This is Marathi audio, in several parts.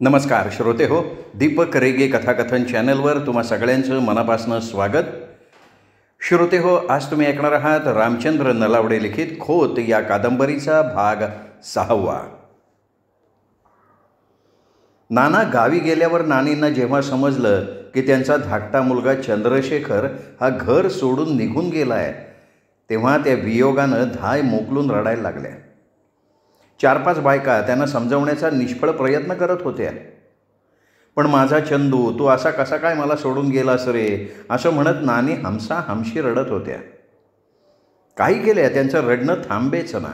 नमस्कार श्रोते हो, दीपक रेगे कथाकथन चॅनलवर तुम्हा सगळ्यांचं मनापासून स्वागत. श्रोते हो, आज तुम्ही ऐकणार आहात रामचंद्र नलावडे लिखित खोत या कादंबरीचा भाग 6. नाना गावी गेल्यावर नानींना जेव्हा समजलं की त्यांचा धाकटा मुलगा चंद्रशेखर हा घर सोडून निघून गेला आहे, तेव्हा त्या वियोगानं धाय मोकलून रडायला लागल्या. 4-5 बायका त्यांना समजवण्याचा निष्फळ प्रयत्न करत होत्या. पण माझा चंदू, तू असा कसा काय मला सोडून गेलास रे, असं म्हणत नानी हमशी रडत होत्या. काही केल्या त्यांचं रडणं थांबेच ना.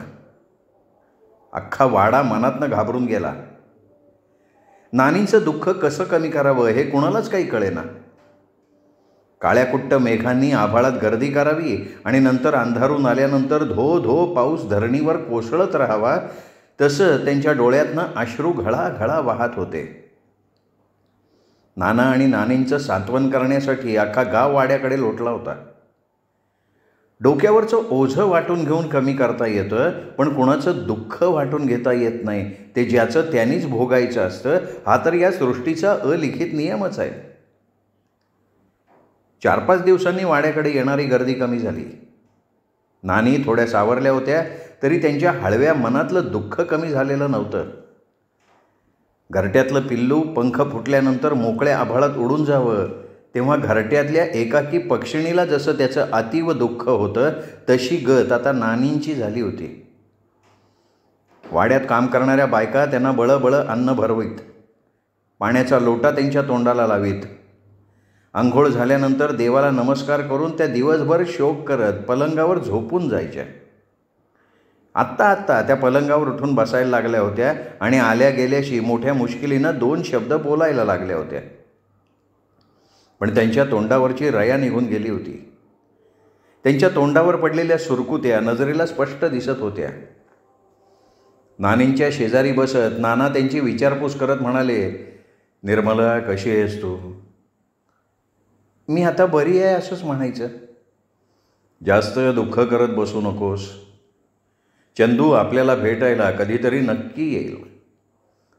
अख्खा वाडा मनातनं घाबरून गेला. नानींचं दुःख कसं कमी करावं हे कुणालाच काही कळेना. काळ्याकुट्ट मेघांनी आभाळात गर्दी करावी आणि नंतर अंधारून आल्यानंतर धो धो पाऊस धरणीवर कोसळत राहावा, तसं त्यांच्या डोळ्यातनं अश्रू घळाघळा वाहत होते. नाना आणि नानींचं सांत्वन करण्यासाठी अख्खा गाव वाड्याकडे लोटला होता. डोक्यावरचं ओझं वाटून घेऊन कमी करता येतं, पण कुणाचं दुःख वाटून घेता येत नाही. ते ज्याचं त्यांनीच भोगायचं असतं, हा तर या सृष्टीचा अलिखित नियमच आहे. 4-5 दिवसांनी वाड्याकडे येणारी गर्दी कमी झाली. नानी थोड्या सावरल्या होत्या, तरी त्यांच्या हळव्या मनातलं दुःख कमी झालेलं नव्हतं. घरट्यातलं पिल्लू पंख फुटल्यानंतर मोकळ्या आभाळात उडून जावं, तेव्हा घरट्यातल्या एकाकी पक्षिणीला जसं त्याचं अतीव दुःख होतं, तशी गत आता नानींची झाली होती. वाड्यात काम करणाऱ्या बायका त्यांना बळबळ अन्न भरवीत, पाण्याचा लोटा त्यांच्या तोंडाला लावीत. अंघोळ झाल्यानंतर देवाला नमस्कार करून त्या दिवसभर शोक करत पलंगावर झोपून जायच्या. आत्ता त्या पलंगावर उठून बसायला लागल्या होत्या आणि आल्या गेल्याशी मोठ्या मुश्किलीनं 2 शब्द बोलायला लागल्या होत्या. पण त्यांच्या तोंडावरची रया निघून गेली होती. त्यांच्या तोंडावर पडलेल्या सुरकुत्या नजरेला स्पष्ट दिसत होत्या. नानींच्या शेजारी बसत नाना त्यांची विचारपूस करत म्हणाले, निर्मला, कशी आहेस तू? मी आता बरी आहे असंच म्हणायचं. जास्त दुःख करत बसू नकोस. चंदू आपल्याला भेटायला कधीतरी नक्की येईल.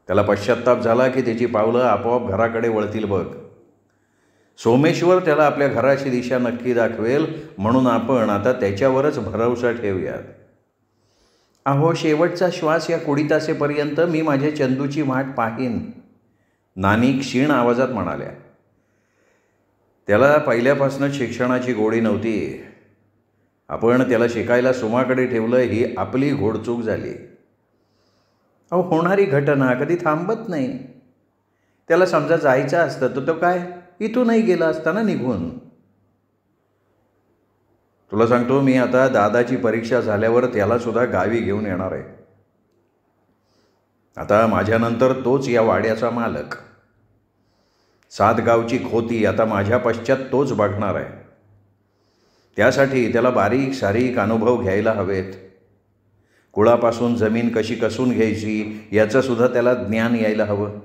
त्याला पश्चात्ताप झाला की त्याची पावलं आपोआप घराकडे वळतील बघ. सोमेश्वर त्याला आपल्या घराची दिशा नक्की दाखवेल, म्हणून आपण आता त्याच्यावरच भरवसा ठेवूयात. अहो, शेवटचा श्वास या कुडीत असेपर्यंत मी माझ्या चंदूची वाट पाहीन, नानी क्षीण आवाजात म्हणाल्या. त्याला पहिल्यापासूनच शिक्षणाची गोडी नव्हती. आपण त्याला शिकायला सुमाकडे ठेवलं, ही आपली घोडचूक झाली. अहो, होणारी घटना कधी थांबत नाही. त्याला समजा जायचं असतं तर तो काय इथूनही गेला असता ना निघून. तुला सांगतो, मी आता दादाची परीक्षा झाल्यावर त्यालासुद्धा गावी घेऊन येणार आहे. आता माझ्यानंतर तोच या वाड्याचा मालक. 7 गावची खोती आता माझ्या पश्चात तोच बघणार आहे. त्यासाठी त्याला बारीक सारीक अनुभव घ्यायला हवेत. कुळापासून जमीन कशी कसून घ्यायची याचंसुद्धा त्याला ज्ञान यायला हवं.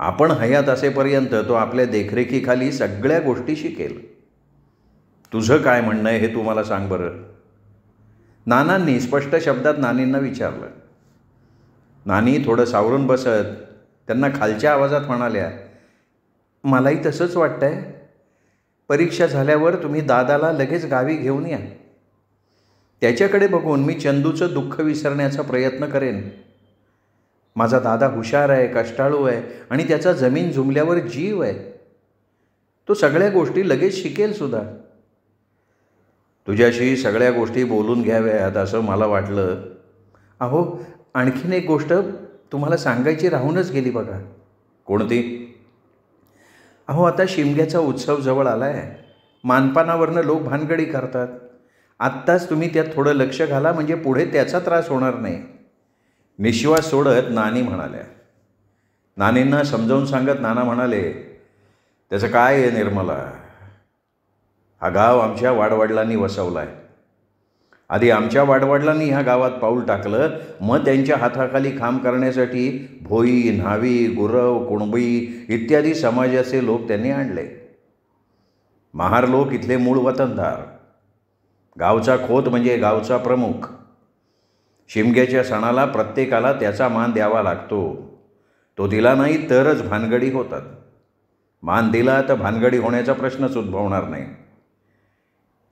आपण हयात असेपर्यंत तो आपल्या देखरेखीखाली सगळ्या गोष्टी शिकेल. तुझं काय म्हणणं आहे हे तू मला सांग बरं. नानांनी स्पष्ट शब्दात नानींना विचारलं. नानी थोडं सावरून बसत त्यांना खालच्या आवाजात म्हणाल्या, मलाही तसंच वाटतंय. परीक्षा झाल्यावर तुम्ही दादाला लगेच गावी घेऊन या. त्याच्याकडे बघून मी चंदूचं दुःख विसरण्याचा प्रयत्न करेन. माझा दादा हुशार आहे, कष्टाळू आहे आणि त्याचा जमीन जुमल्यावर जीव आहे. तो सगळ्या गोष्टी लगेच शिकेल सुद्धा. तुझ्याशी सगळ्या गोष्टी बोलून घ्याव्यात असं मला वाटलं. अहो, आणखीन एक गोष्ट तुम्हाला सांगायची राहूनच गेली बघा. कोणती? अहो, आता शिमग्याचा उत्सव जवळ आला आहे. मानपानावरनं लोक भानगडी करतात. आत्ताच तुम्ही त्यात थोडं लक्ष घाला, म्हणजे पुढे त्याचा त्रास होणार नाही. निश्वास सोडत नानी म्हणाल्या. नानींना समजावून सांगत नाना म्हणाले, त्याचं काय आहे निर्मला, हा गाव आमच्या वाडवडिलांनी वसवला आहे. आधी आमच्या वाडवडिलांनी ह्या गावात पाऊल टाकलं, मग त्यांच्या हाताखाली काम करण्यासाठी भोई, न्हावी, गुरव, कुणबी इत्यादी समाजाचे लोक त्यांनी आणले. महार लोक इथले मूळ वतनदार. गावचा खोत म्हणजे गावचा प्रमुख. शिमग्याच्या सणाला प्रत्येकाला त्याचा मान द्यावा लागतो. तो दिला नाही तरच भानगडी होतात. मान दिला तर भानगडी होण्याचा प्रश्नच उद्भवणार नाही.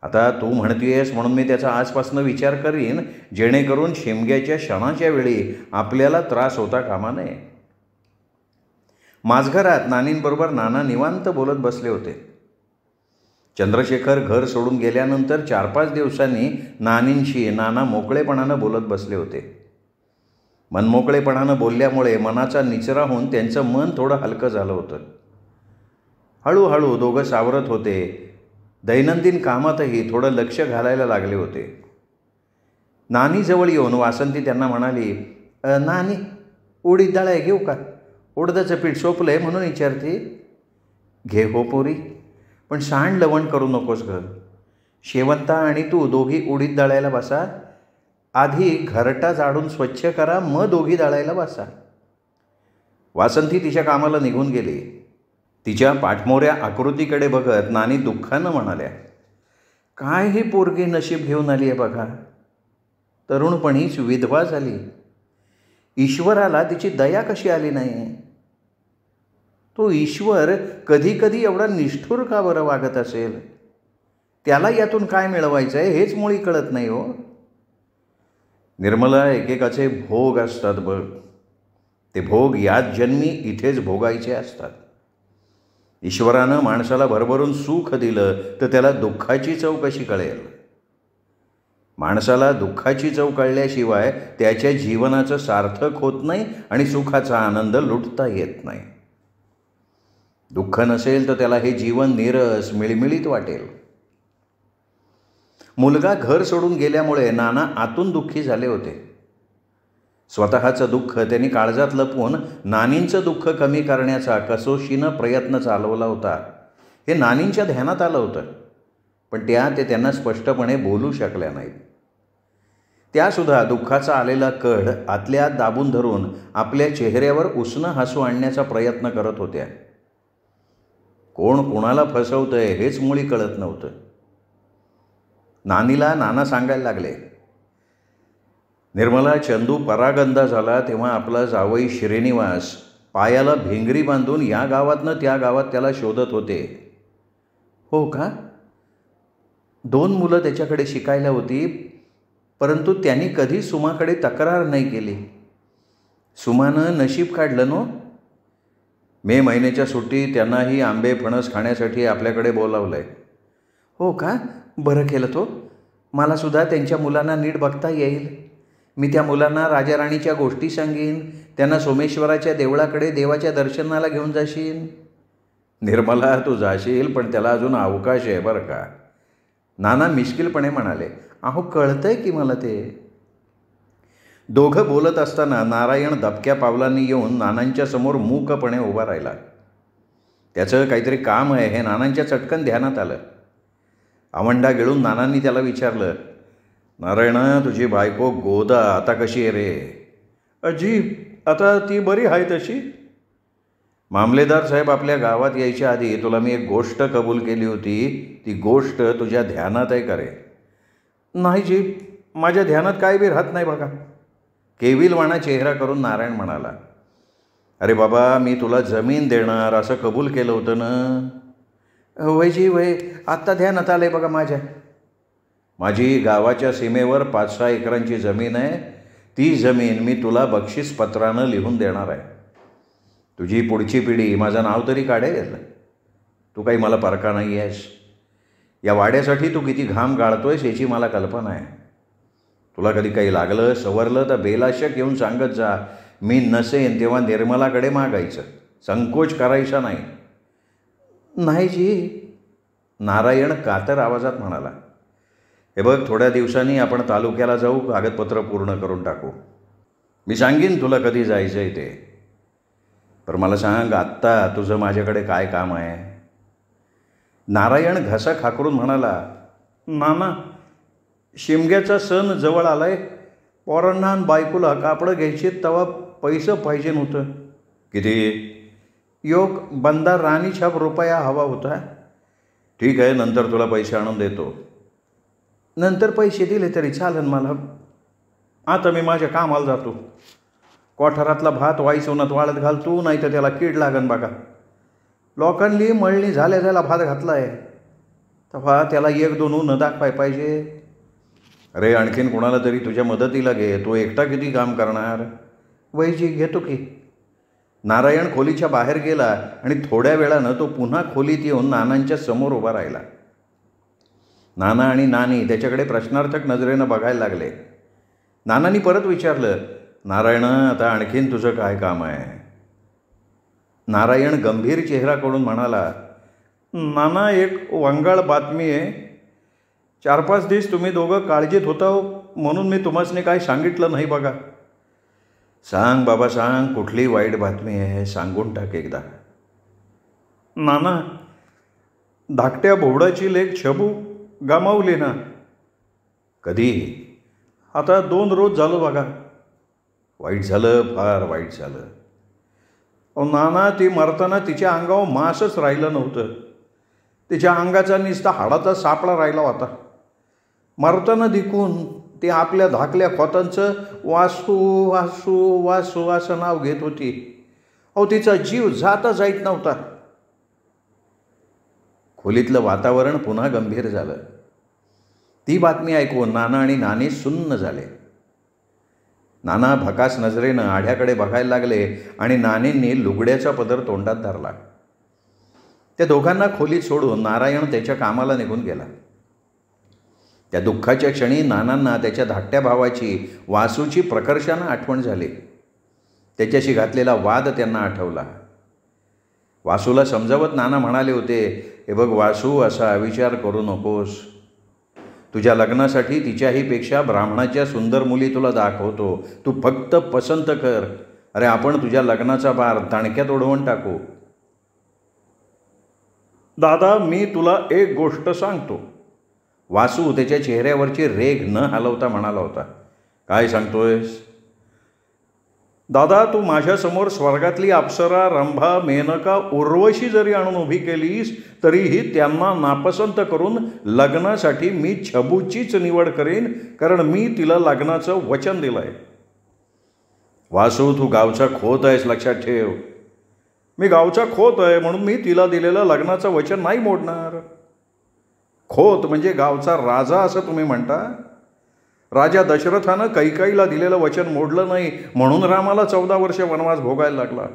आता तू म्हणतेस म्हणून मी त्याचा आजपासून विचार करीन, जेणेकरून शिमग्याच्या क्षणाच्या वेळी आपल्याला त्रास होता कामा नये. माझघरात नानींबरोबर नाना निवांत बोलत बसले होते. चंद्रशेखर घर सोडून गेल्यानंतर 4-5 दिवसांनी नानींशी नाना मोकळेपणानं बोलत बसले होते. मनमोकळेपणानं बोलल्यामुळे मनाचा निचरा होऊन त्यांचं मन थोडं हलकं झालं होतं. हळूहळू दोघं सावरत होते. दैनंदिन कामातही थोडं लक्ष घालायला लागले होते. नानीजवळ येऊन वासंती त्यांना म्हणाली, नानी, उडीद डाळ आहे घेऊ का? उडदाचं पीठ सोपलंय म्हणून विचारते. घे हो पोरी, पण सांड लवण करू नकोस ग. शेवंता आणि तू दोघी उडीद दळायला बसा. आधी घरटा झाडून स्वच्छ करा, मग दोघी दळायला बसा. वासंती तिच्या कामाला निघून गेली. तिच्या पाठमोऱ्या आकृतीकडे बघत नानी दुःखानं म्हणाल्या, काय ही पोरगी नशीब घेऊन आली आहे बघा. तरुणपणीच विधवा झाली. ईश्वराला तिची दया कशी आली नाही? तो ईश्वर कधी कधी एवढा निष्ठुर का बरं वागत असेल? त्याला यातून काय मिळवायचं आहे हेच मुळी कळत नाही हो. निर्मला, एकेकाचे भोग असतात बघ. ते भोग याच जन्मी इथेच भोगायचे असतात. ईश्वरानं माणसाला भरभरून सुख दिलं तर त्याला दुःखाची चव कशी कळेल? माणसाला दुःखाची चव कळल्याशिवाय त्याच्या जीवनाचं सार्थक होत नाही आणि सुखाचा आनंद लुटता येत नाही. दुःख नसेल तर त्याला हे जीवन नीरस मिळमिळीत वाटेल. मुलगा घर सोडून गेल्यामुळे नाना आतून दुःखी झाले होते. स्वतःचं दुःख त्यांनी काळजात लपवून नानींचं दुःख कमी करण्याचा कसोशीनं प्रयत्न चालवला होता. हे नानींच्या ध्यानात आलं होतं, पण ते त्यांना स्पष्टपणे बोलू शकल्या नाहीत. त्यासुद्धा दुःखाचा आलेला कढ आतल्या आत दाबून धरून आपल्या चेहऱ्यावर उसनं हसू आणण्याचा प्रयत्न करत होत्या. कोण कोणाला फसवतंय हेच मुळी कळत नव्हतं. नानीला नाना सांगायला लागले, निर्मला, चंदू परागंदा झाला तेव्हा आपला जावई श्रीनिवास पायाला भिंगरी बांधून या गावातनं त्या गावात त्याला शोधत होते. हो का? 2 मुलं त्याच्याकडे शिकायला होती, परंतु त्यांनी कधी सुमाकडे तक्रार नाही केली. सुमानं नशीब काढलं नो. मे महिन्याच्या सुट्टीत त्यांनाही आंबे फणस खाण्यासाठी आपल्याकडे बोलावलं आहे. हो का? बरं केलं तो. मलासुद्धा त्यांच्या मुलांना नीट बघता येईल. मी त्या मुलांना राजाराणीच्या गोष्टी सांगेन. त्यांना सोमेश्वराच्या देवळाकडे देवाच्या दर्शनाला घेऊन जाशील. निर्मला, तू जाशील, पण त्याला अजून अवकाश आहे बरं का. नाना मिश्किलपणे म्हणाले, अहो कळतंय की मला ते. दोघं बोलत असताना नारायण दबक्या पावलांनी येऊन नानांच्या समोर मूकपणे उभा राहिला. त्याचं काहीतरी काम आहे हे नानांच्या चटकन ध्यानात आलं. आवंडा गिळून नानांनी त्याला विचारलं, नारायणा, तुझी बायको गोदा आता कशी आहे रे? अजी, आता ती बरी आहे तशी. मामलेदार साहेब आपल्या गावात यायच्या आधी तुला मी एक गोष्ट कबूल केली होती. ती गोष्ट तुझ्या ध्यानात आहे का रे? नाही जी, माझ्या ध्यानात काय बी राहत नाही बघा. केविलवाणा चेहरा करून नारायण म्हणाला, अरे बाबा, मी तुला जमीन देणार असं कबूल केलं होतं ना. वय जी वय, आत्ता ध्यानात आलं आहे बघा माझ्या. माझी गावाच्या सीमेवर 5-6 एकरांची जमीन आहे. ती जमीन मी तुला बक्षीसपत्रानं लिहून देणार आहे. तुझी पुढची पिढी माझं नाव तरी काढेल. तू काही मला परका नाही आहेस. या वाड्यासाठी तू किती घाम गाळतोयस याची मला कल्पना आहे. तुला कधी काही लागलं सवरलं तर बेलाशक येऊन सांगत जा. मी नसेन तेव्हा निर्मलाकडे मागायचं, संकोच करायचा नाही. नाही जी, नारायण कातर आवाजात म्हणाला. हे बघ, थोड्या दिवसांनी आपण तालुक्याला जाऊ, कागदपत्र पूर्ण करून टाकू. मी सांगीन तुला कधी जायचं आहे ते. पण मला सांग, आत्ता तुझं माझ्याकडे काय काम आहे? नारायण घसा खाकरून म्हणाला, नाना, शिमग्याचा सण जवळ आलाय. पोरांना आणि बायकोला कापडं घ्यायची, तेव्हा पैसे पाहिजे नव्हतं. किती? योग बंदा राणी छाप रुपया हवा होता. ठीक आहे, नंतर तुला पैसे आणून देतो. नंतर पैसे दिले तरी चालेल मला. आता मी माझ्या कामाला जातो. कोठारातला भात वाईस उन्हात वाळत घाल तू, नाही तर त्याला कीड लागन बघा. लोकांनी मळणी झाल्या झाला भात घातलाय, तेव्हा त्याला एक दोन न दाखवाय पाहिजे. अरे आणखीन कोणाला तरी तुझ्या मदतीला घे, तो एकटा किती काम करणार. वैजी घेतो की. नारायण खोलीच्या बाहेर गेला आणि थोड्या वेळानं तो पुन्हा खोलीत येऊन नानांच्या समोर उभा राहिला. नाना आणि नानी त्याच्याकडे प्रश्नार्थक नजरेनं बघायला लागले. नानांनी परत विचारलं, नारायण आता आणखीन तुझं काय काम आहे. नारायण गंभीर चेहरा करून म्हणाला, नाना एक वंगाळ बातमी आहे. 4-5 दिवस तुम्ही दोघं काळजीत होता म्हणून मी तुम्हासने काय सांगितलं नाही बघा. सांग बाबा सांग, कुठली वाईट बातमी आहे सांगून टाक एकदा. नाना, धाकट्या भोवडाची लेक छबू गमावली ना. कधी? आता 2 रोज झालं बघा. वाईट झालं, फार वाईट झालं. नाना, ती मरताना तिच्या अंगावर मांसच राहिलं नव्हतं. तिच्या अंगाचा नुसता हाडाचा सापळा राहिला होता. मरताना दिकून ती आपल्या धाकल्या खोतांचं वासू वासू वासू असं नाव घेत होती. तिचा जीव जाता जाईत नव्हता. खोलीतलं वातावरण पुन्हा गंभीर झालं. ती बातमी ऐकून नाना आणि नानी सुन्न झाले. नाना भकास नजरेनं आढ्याकडे बघायला लागले आणि नानींनी लुगड्याचा पदर तोंडात धरला. त्या दोघांना खोलीत सोडून नारायण त्याच्या कामाला निघून गेला. त्या दुःखाच्या क्षणी नानांना त्याच्या धाकट्या भावाची वासूची प्रकर्षानं आठवण झाली. त्याच्याशी घातलेला वाद त्यांना आठवला. वासूला समजावत नाना म्हणाले होते, हे बघ वासू, असा विचार करू नकोस. तुझ्या लग्नासाठी तिच्याहीपेक्षा ब्राह्मणाच्या सुंदर मुली तुला दाखवतो, तू फक्त पसंत कर. अरे आपण तुझ्या लग्नाचा भार तणक्यात उडवून टाकू. दादा, मी तुला एक गोष्ट सांगतो. वासू त्याच्या चेहऱ्यावरची रेघ न हलवता म्हणाला होता. काय सांगतोयस? दादा, तू माझ्यासमोर स्वर्गातली अप्सरा, रंभा, मेनका, उर्वशी जरी आणून उभी केलीस तरीही त्यांना नापसंत करून लग्नासाठी मी छबूचीच निवड करेन, कारण मी तिला लग्नाचं वचन दिलं आहे. वासू, तू गावचा खोत आहेस, लक्षात ठेव. मी गावचा खोत आहे म्हणून मी तिला दिलेलं लग्नाचं वचन नाही मोडणार. खोत म्हणजे गावचा राजा असं तुम्ही म्हणता. राजा दशरथानं कैकेयीला दिलेलं वचन मोडलं नाही म्हणून रामाला 14 वर्ष वनवास भोगायला लागला.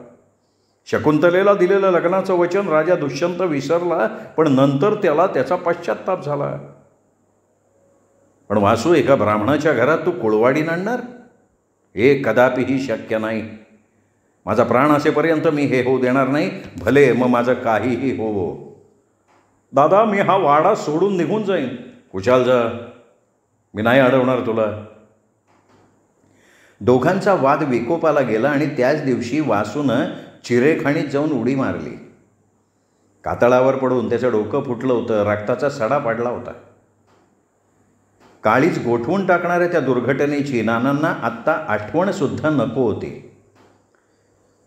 शकुंतलेला दिलेलं लग्नाचं वचन राजा दुष्यंत विसरला, पण नंतर त्याला त्याचा पश्चात्ताप झाला. पण वासू, एका ब्राह्मणाच्या घरात तू कुळवाडी आणणार? हे कदापिही शक्य नाही. माझा प्राण असेपर्यंत मी हे होऊ देणार नाही, भले मग माझं काहीही हो. दादा, मी हा वाडा सोडून निघून जाईन. कुशाल जा, मी नाही अडवणार तुला. दोघांचा वाद विकोपाला गेला आणि त्याच दिवशी वासूनं चिरेखाणीत जाऊन उडी मारली. कातळावर पडून त्याचं डोकं फुटलं होतं, रक्ताचा सडा पडला होता. काळीच गोठवून टाकणाऱ्या त्या दुर्घटनेची नानांना आत्ता आठवणसुद्धा नको होती.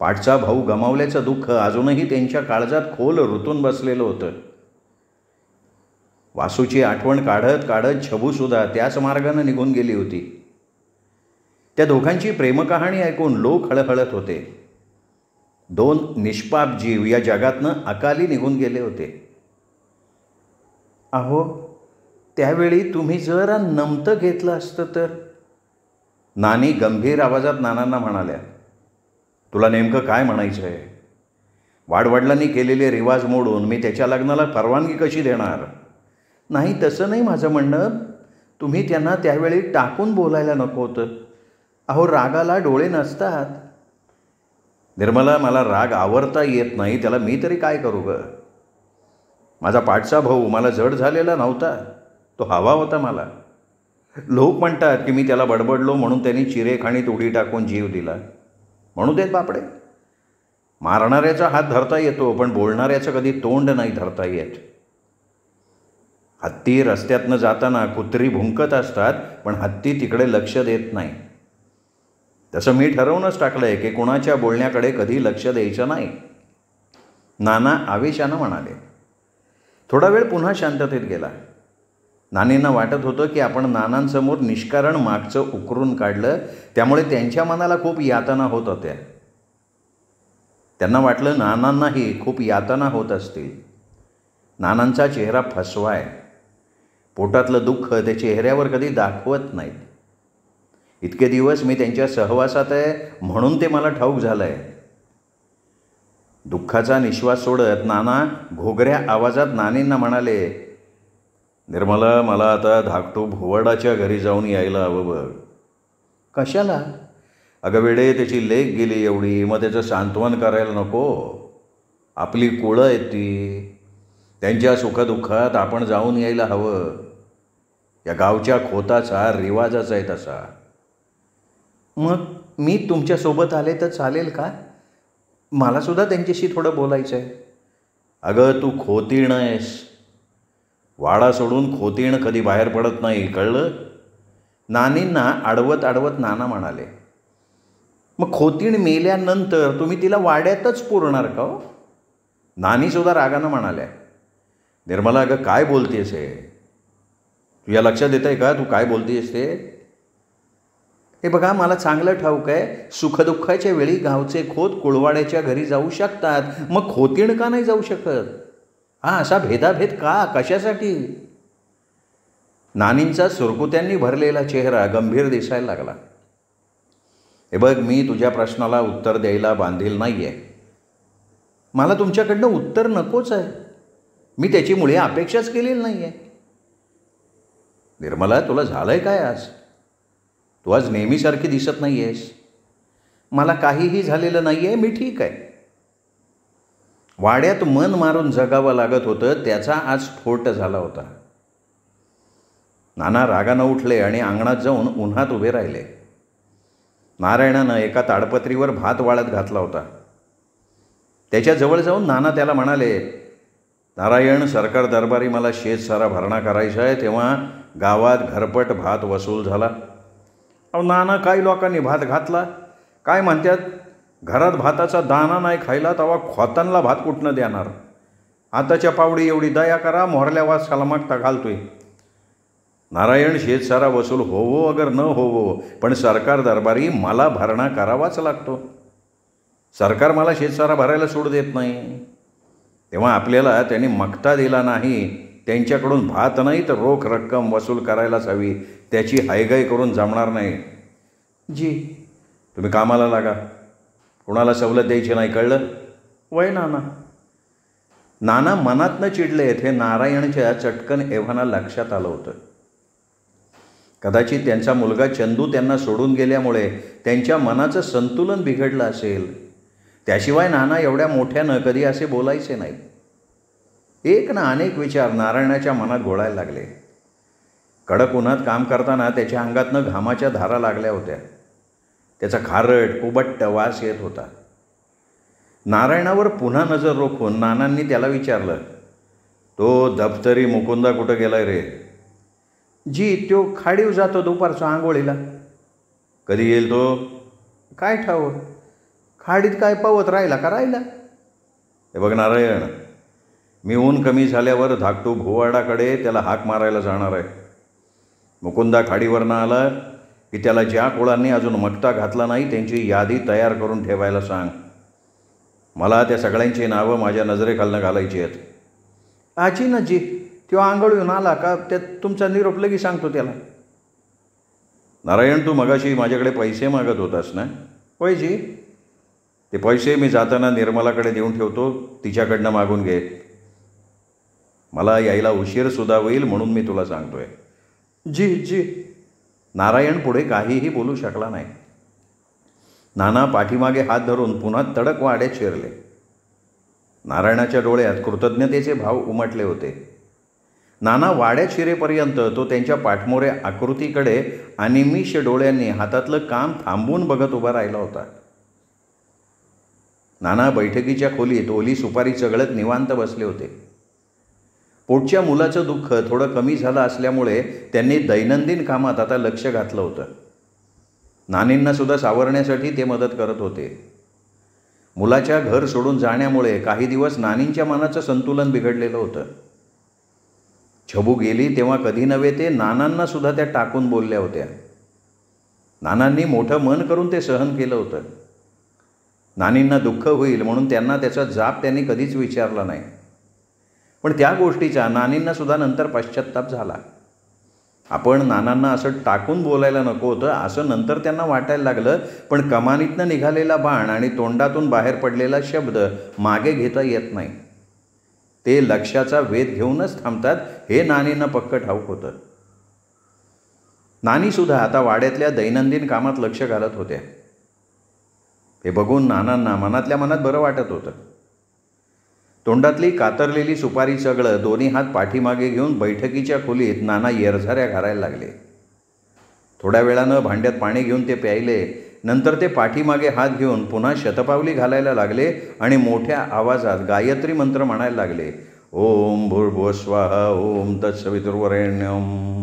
पाठचा भाऊ गमावल्याचं दुःख अजूनही त्यांच्या काळजात खोल रुतून बसलेलं होतं. वासूची आठवण काढत काढत छबूसुद्धा त्याच मार्गानं निघून गेली होती. त्या दोघांची प्रेमकहाणी ऐकून लोक हळहळत होते. 2 निष्पाप जीव या जगातनं अकाली निघून गेले होते. अहो, त्यावेळी तुम्ही जरा नमतं घेतलं असतं तर. नानी गंभीर आवाजात नानांना म्हणाल्या, तुला नेमकं काय म्हणायचं आहे? वाडवडिलांनी केलेले रिवाज मोडून मी त्याच्या लग्नाला परवानगी कशी देणार? नाही, तसं नाही माझं म्हणणं. तुम्ही त्यांना त्यावेळी टाकून बोलायला नको होतं. अहो, रागाला डोळे नसतात. निर्मला, मला राग आवरता येत नाही, त्याला मी तरी काय करू ग? माझा पाठचा भाऊ मला जड झालेला नव्हता, तो हवा होता मला. लोक म्हणतात की मी त्याला बडबडलो म्हणून त्यांनी चिरेखाणीत उडी टाकून जीव दिला. म्हणू देत बापडे. मारणाऱ्याचा हात धरता येतो, पण बोलणाऱ्याचं कधी तोंड नाही धरता येत. हत्ती रस्त्यातनं जाताना कुत्री भुंकत असतात, पण हत्ती तिकडे लक्ष देत नाही. तसं मी ठरवूनच टाकलं आहे की कुणाच्या बोलण्याकडे कधी लक्ष द्यायचं नाही. नाना आवेशानं म्हणाले. थोडा वेळ पुन्हा शांततेत गेला. नानींना वाटत होतं की आपण नानांसमोर निष्कारण मागचं उकरून काढलं, त्यामुळे त्यांच्या मनाला खूप यातना होत होत्या. त्यांना वाटलं नानांनाही खूप यातना होत असतील. नानांचा चेहरा फसवा आहे. पोटातलं दुःख ते चेहऱ्यावर कधी दाखवत नाहीत. इतके दिवस मी त्यांच्या सहवासात आहे म्हणून ते मला ठाऊक झालं आहे. दुःखाचा निश्वास सोडत नाना घोगऱ्या आवाजात नानींना म्हणाले, निर्मला, मला आता धाकटू भुवडाच्या घरी जाऊन यायला हवं बघ. कशाला? अगं वेडे, त्याची लेक गेली एवढी, मग त्याचं सांत्वन करायला नको? आपली कुळं आहेत ती, त्यांच्या सुखदुःखात आपण जाऊन यायला हवं. या गावच्या खोताचा रिवाजच आहे तसा. मग मी तुमच्यासोबत आले तर चालेल का? मलासुद्धा त्यांच्याशी थोडं बोलायचं आहे. अगं तू खोतीण आहेस. वाडा सोडून खोतीण कधी बाहेर पडत नाही, कळलं? नानींना आडवत आडवत नाना म्हणाले, मग खोतीण मेल्यानंतर तुम्ही तिला वाड्यातच पुरणार का हो? नानीसुद्धा रागानं म्हणाल्या, निर्मला अगं काय बोलतेस हे? तुझ्या लक्षात येत आहे का तू काय बोलतेस ते? हे बघा, मला चांगलं ठाऊक आहे, सुखदुःखाच्या वेळी गावचे खोत कुळवाड्याच्या घरी जाऊ शकतात, मग खोतीण का नाही जाऊ शकत? हा असा भेदाभेद का? कशासाठी? नानींचा सुरकुत्यांनी भरलेला चेहरा गंभीर दिसायला लागला. हे बघ, मी तुझ्या प्रश्नाला उत्तर द्यायला बांधील नाही आहे. मला तुमच्याकडनं उत्तर नकोच आहे. मी त्याची मुळे अपेक्षाच केलेली नाही आहे. निर्मला, तुला झालं आहे काय आज? तू आज नेहमीसारखी दिसत नाही आहेस. मला काहीही झालेलं नाही आहे, मी ठीक आहे. वाड्यात मन मारून जगावं लागत होतं, त्याचा आज स्फोट झाला होता. नाना रागानं उठले आणि अंगणात जाऊन उन्हात उभे राहिले. नारायणानं एका ताडपत्रीवर भात वाळत घातला होता. त्याच्याजवळ जाऊन नाना त्याला म्हणाले, नारायण, सरकार दरबारी मला शेतसारा भरणा करायचा आहे, तेव्हा गावात घरपट भात वसूल झाला. अहो नाना, काही लोकांनी भात घातला, काय म्हणतात, घरात भाताचा दाना नाही खायला तेव्हा खोतांना भात कुठनं देणार? आताच्या पावडी एवढी दया करा, मोहरल्या वासाला मागता घालतोय. नारायण, शेतसारा वसूल होवो अगर न होवो, पण सरकार दरबारी मला भरणा करावाच लागतो. सरकार मला शेतसारा भरायला सोड देत नाही. तेव्हा आपल्याला त्यांनी मक्ता दिला नाही, त्यांच्याकडून भात नाही तर रोख रक्कम वसूल करायलाच हवी. त्याची हायगाई करून जमणार नाही. जी, तुम्ही कामाला लागा. कुणाला सवलत द्यायची नाही, कळलं? वय नाना. नाना मनातनं चिडलेत हे नारायणच्या चटकन एव्हाना लक्षात आलं होतं. कदाचित त्यांचा मुलगा चंदू त्यांना सोडून गेल्यामुळे त्यांच्या मनाचं संतुलन बिघडलं असेल. त्याशिवाय नाना एवढ्या मोठ्यानं कधी असे बोलायचे नाहीत. एक ना अनेक विचार नारायणाच्या मनात घोळायला लागले. कडक उन्हात काम करताना त्याच्या अंगातनं घामाच्या धारा लागल्या होत्या. त्याचा खारट कुबट्ट वास येत होता. नारायणावर पुन्हा नजर रोखून नानांनी त्याला विचारलं, तो दप्तरी मुकुंदा कुठं गेलाय रे? जी, तो खाडीव जातो दुपारचा आंघोळीला. कधी येईल तो? काय ठाऊक, खाडीत काय पवत राहिला का राहिला? हे बघ नारायण, मी ऊन कमी झाल्यावर धाकटू भुवाडाकडे त्याला हाक मारायला जाणार आहे. मुकुंदा खाडीवरनं आला की त्याला ज्या कुळांनी अजून मक्ता घातला नाही त्यांची यादी तयार करून ठेवायला सांग. मला त्या सगळ्यांची नावं माझ्या नजरेखालनं घालायची आहेत. आजी ना जी, तो आंघोळून आला का त्यात तुमचा निरोप लगी सांगतो त्याला. नारायण, तू मगाशी माझ्याकडे पैसे मागत होतास ना? होय जी. ते पैसे मी जाताना निर्मलाकडे देऊन ठेवतो, तिच्याकडनं मागून घे. मला यायला उशीरसुद्धा होईल म्हणून मी तुला सांगतोय. जी जी. नारायण पुढे काहीही बोलू शकला नाही. नाना पाठीमागे हात धरून पुन्हा तडक वाड्यात शिरले. नारायणाच्या डोळ्यात कृतज्ञतेचे भाव उमटले होते. नाना वाड्यात शिरेपर्यंत तो त्यांच्या पाठमोऱ्या आकृतीकडे अनिमिष डोळ्यांनी हातातलं काम थांबवून बघत उभा राहिला होता. नाना बैठकीच्या खोलीत ओली सुपारी चगळत निवांत बसले होते. पोटच्या मुलाचं दुःख थोडं कमी झालं असल्यामुळे त्यांनी दैनंदिन कामात आता लक्ष घातलं होतं. नानींनासुद्धा सावरण्यासाठी ते मदत करत होते. मुलाच्या घर सोडून जाण्यामुळे काही दिवस नानींच्या मनाचं संतुलन बिघडलेलं होतं. छबू गेली तेव्हा कधी नव्हे ते नानांना सुद्धा त्या टाकून बोलल्या होत्या. नानांनी मोठं मन करून ते सहन केलं होतं. नानींना दुःख होईल म्हणून त्यांना त्याचा जाब त्यांनी कधीच विचारला नाही. पण त्या गोष्टीचा नानींना सुद्धा नंतर पश्चात्ताप झाला. आपण नानांना असं टाकून बोलायला नको होतं असं नंतर त्यांना वाटायला लागलं. पण कमानीतनं निघालेला बाण आणि तोंडातून बाहेर पडलेला शब्द मागे घेता येत नाही. ते लक्षाचा वेध घेऊनच थांबतात हे नानींना पक्क ठाऊक होतं. नानीसुद्धा आता वाड्यातल्या दैनंदिन कामात लक्ष घालत होत्या. हे बघून नानांना मनातल्या मनात बरं वाटत होतं. तोंडातली कातरलेली सुपारी चगळं दोन्ही हात पाठीमागे घेऊन बैठकीच्या खोलीत नाना येरझाऱ्या घालायला लागले. थोड्या वेळानं भांड्यात पाणी घेऊन ते प्यायले. नंतर ते पाठीमागे हात घेऊन पुन्हा शतपावली घालायला लागले आणि मोठ्या आवाजात गायत्री मंत्र म्हणायला लागले. ओम भूर्भुवः स्वाहा ओम तत्सवितुर्वरेण्यम.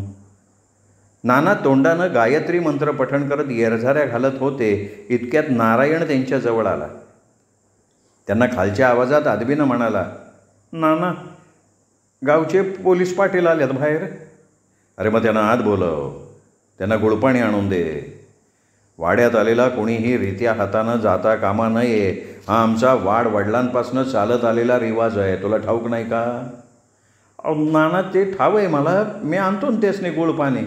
नाना तोंडानं गायत्री मंत्र पठण करत येरझाऱ्या घालत होते. इतक्यात नारायण त्यांच्या जवळ आला. त्यांना खालच्या आवाजात आदबीनं म्हणाला, नाना, गावचे पोलीस पाटील आल्यात बाहेर. अरे मग त्यांना आत बोलव, त्यांना गुळपाणी आणून दे. वाड्यात आलेला कोणीही रित्या हातानं जाता कामा नये हा आमचा वाड वडिलांपासून चालत आलेला रिवाज आहे. तुला ठाऊक नाही का? नाना, ते ठाव आहे मला, मी आणतो ना त्यासने गुळपाणी.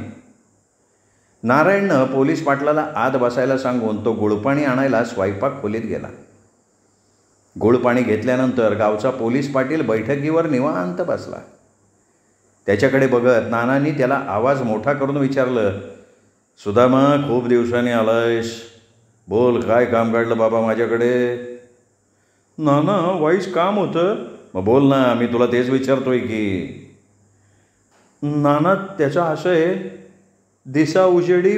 नारायणनं पोलीस पाटलाला आत बसायला सांगून तो गुळपाणी आणायला स्वयंपाक खोलीत गेला. गुळपाणी घेतल्यानंतर गावचा पोलीस पाटील बैठकीवर निवांत बसला. त्याच्याकडे बघत नानांनी त्याला आवाज मोठा करून विचारलं, सुदामा, खूप दिवसांनी आलायस, बोल, काय काम काढलं बाबा माझ्याकडे? नाना, वाईस काम होतं. मग बोल ना, मी तुला तेच विचारतोय की. नाना, त्याचं असं आहे, दिसा उजेडी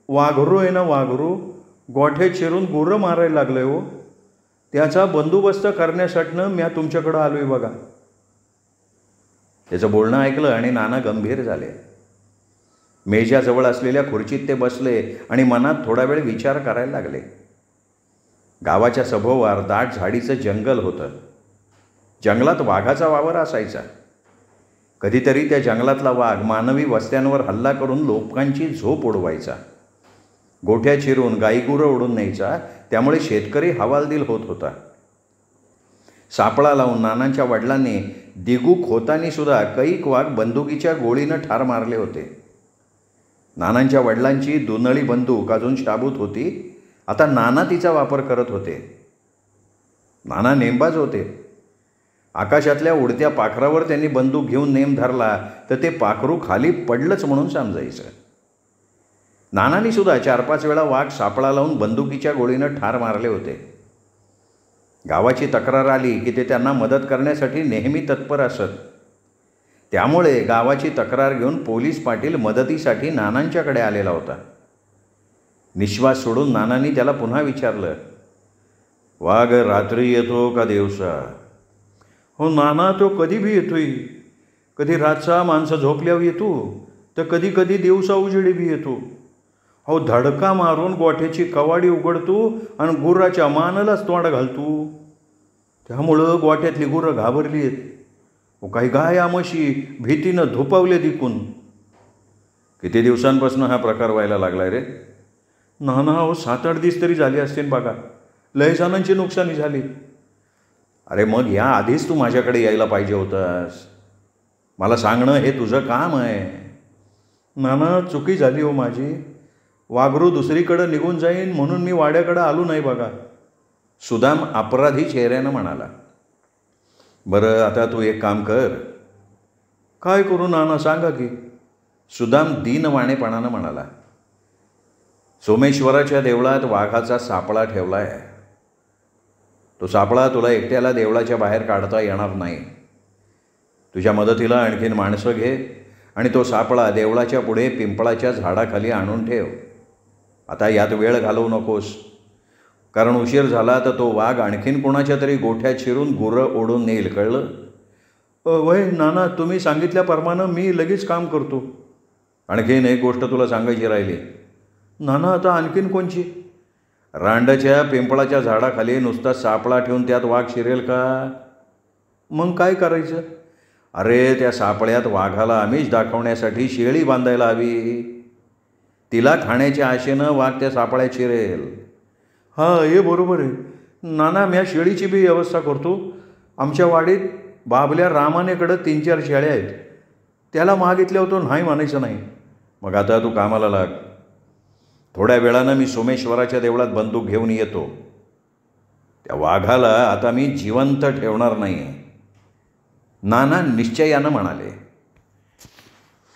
वाघरू आहे ना, वाघरू गोठे चिरून गुरं मारायला लागलं हो. त्याचा बंदोबस्त करण्यासाठीनं मी तुमच्याकडं आलो आहे बघा. त्याचं बोलणं ऐकलं आणि नाना गंभीर झाले. मेजाजवळ असलेल्या खुर्चीत ते बसले आणि मनात थोडा वेळ विचार करायला लागले. गावाच्या सभोवार दाट झाडीचं जंगल होतं. जंगलात वाघाचा वावर असायचा. कधीतरी त्या जंगलातला वाघ मानवी वस्त्यांवर हल्ला करून लोकांची झोप उडवायचा. गोठ्या चिरून गाईगुरं ओढून न्यायचा. त्यामुळे शेतकरी हवालदिल होत होता. सापळा लावून नानांच्या वडिलांनी दिगू खोतांनी सुद्धा कैक वाघ बंदुकीच्या गोळीनं ठार मारले होते. नानांच्या वडिलांची दुनळी बंदूक अजून शाबूत होती. आता नाना तिचा वापर करत होते. नाना नेमबाज होते. आकाशातल्या उडत्या पाखरावर त्यांनी बंदूक घेऊन नेम धरला तर ते पाखरू खाली पडलंच म्हणून समजायचं. नानांनी सुद्धा 4-5 वेळा वाघ सापळा लावून बंदुकीच्या गोळीनं ठार मारले होते. गावाची तक्रार आली की ते त्यांना मदत करण्यासाठी नेहमी तत्पर असत. त्यामुळे गावाची तक्रार घेऊन पोलीस पाटील मदतीसाठी नानांच्याकडे आलेला होता. निश्वास सोडून नानांनी त्याला पुन्हा विचारलं, वाघ रात्री येतो का दिवसा? हो नाना, तो कधी बी येतोय. कधी रातचा माणसं झोपल्यावर येतो तर कधी कधी दिवसा उजेडी बी येतो. हो धडका मारून गोठ्याची कवाडी उघडतो आणि गुराच्या मानालाच तोंड घालतो. त्यामुळं गोठ्यातली गुरं घाबरली आहेत. हो काही गाया म्हशी भीतीनं धुपावले दिकून. किती दिवसांपासून हा प्रकार व्हायला लागलाय रे? नाना, हो 7-8 दिवस तरी झाले असतील बघा. लय जणांची नुकसानी झाली. अरे मग या आधीच तू माझ्याकडे यायला पाहिजे होतास. मला सांगणं हे तुझं काम आहे. नाना, चुकी झाली हो माझी. वाघरू दुसरीकडं निघून जाईन म्हणून मी वाड्याकडं आलो नाही बघा. सुदाम अपराधी चेहऱ्यानं म्हणाला. बरं, आता तू एक काम कर. काय करू नाना, सांगा की. सुदाम दीनवाणेपणानं म्हणाला. सोमेश्वराच्या देवळात वाघाचा सापळा ठेवला आहे. तो सापळा तुला एकट्याला देवळाच्या बाहेर काढता येणार नाही. तुझ्या मदतीला आणखीन माणसं घे आणि तो सापळा देवळाच्या पुढे पिंपळाच्या झाडाखाली आणून ठेव. आता यात वेळ घालवू नकोस, कारण उशीर झाला तर तो वाघ आणखीन कोणाच्या तरी गोठ्यात शिरून गुरं ओढून नेईल, कळलं? वय नाना, तुम्ही सांगितल्याप्रमाणे मी लगेच काम करतो. आणखीन एक गोष्ट तुला सांगायची राहिली. नाना, आता आणखीन कोणची? रांडाच्या पिंपळाच्या झाडाखाली नुसता सापळा ठेवून त्यात वाघ शिरेल का? मग काय करायचं? अरे त्या सापळ्यात वाघाला आमिष दाखवण्यासाठी शेळी बांधायला हवी. तिला खाण्याच्या आशेनं वाघ त्या सापळ्यात शिरेल. हां, हे बरोबर आहे नाना. मी शेळीची बी व्यवस्था करतो. आमच्या वाडीत बाबल्या रामानेकडं 3-4 शेळ्या आहेत. त्याला मागितल्या होतो, नाही म्हणायचं नाही. मग आता तू कामाला लाग. थोड्या वेळानं मी सोमेश्वराच्या देवळात बंदूक घेऊन येतो. त्या वाघाला आता मी जिवंत ठेवणार नाही, नाना निश्चयानं म्हणाले.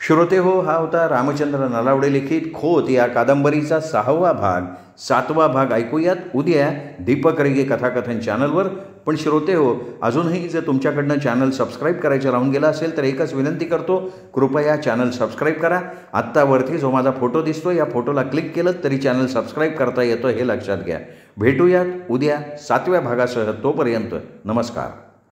श्रोते हो, हा होता रामचंद्र नलावडे लिखित खोत या कादंबरीचा 6वा भाग. 7वा भाग ऐकूयात उद्या दीपक रेगे कथाकथन चॅनलवर. पण श्रोते हो, अजूनही जर तुमच्याकडनं चॅनल सबस्क्राईब करायचं राहून गेलं असेल तर एकच विनंती करतो, कृपया चॅनल सबस्क्राईब करा. आत्तावरती जो माझा फोटो दिसतो या फोटोला क्लिक केलं तरी चॅनल सबस्क्राईब करता येतं, हे लक्षात घ्या. भेटूयात उद्या 7व्या भागासह. तोपर्यंत नमस्कार.